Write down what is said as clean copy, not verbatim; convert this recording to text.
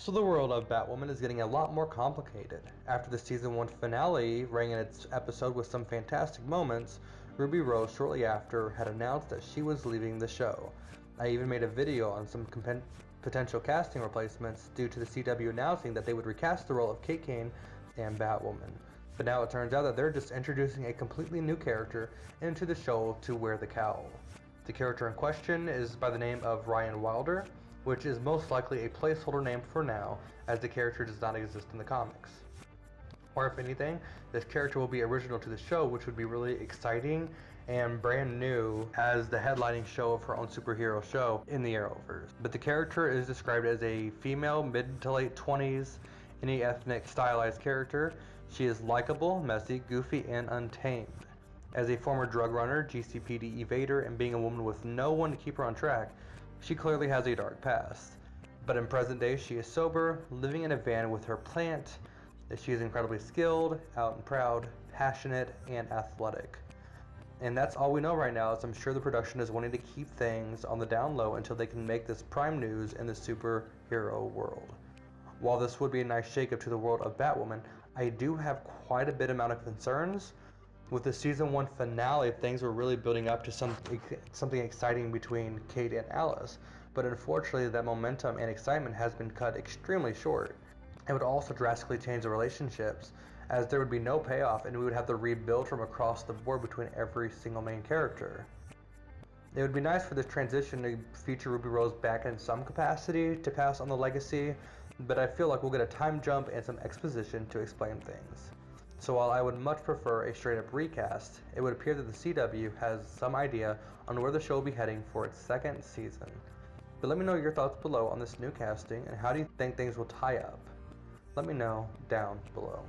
So the world of Batwoman is getting a lot more complicated. After the season 1 finale rang in its episode with some fantastic moments, Ruby Rose shortly after had announced that she was leaving the show. I even made a video on some potential casting replacements due to the CW announcing that they would recast the role of Kane and Batwoman. But now it turns out that they're just introducing a completely new character into the show to wear the cowl. The character in question is by the name of Ryan Wilder, which is most likely a placeholder name for now, as the character does not exist in the comics. Or if anything, this character will be original to the show, which would be really exciting and brand new as the headlining show of her own superhero show in the Arrowverse. But the character is described as a female mid to late 20s, any ethnic stylized character. She is likable, messy, goofy, and untamed. As a former drug runner, GCPD evader, and being a woman with no one to keep her on track, she clearly has a dark past. But in present day, she is sober, living in a van with her plant. She is incredibly skilled, out and proud, passionate, and athletic. And that's all we know right now, as I'm sure the production is wanting to keep things on the down low until they can make this prime news in the superhero world. While this would be a nice shakeup to the world of Batwoman, I do have quite a bit amount of concerns. With the season 1 finale, things were really building up to something exciting between Kate and Alice, but unfortunately that momentum and excitement has been cut extremely short. It would also drastically change the relationships, as there would be no payoff and we would have to rebuild from across the board between every single main character. It would be nice for this transition to feature Ruby Rose back in some capacity to pass on the legacy, but I feel like we'll get a time jump and some exposition to explain things. So while I would much prefer a straight up recast, it would appear that the CW has some idea on where the show will be heading for its second season. But let me know your thoughts below on this new casting and how do you think things will tie up? Let me know down below.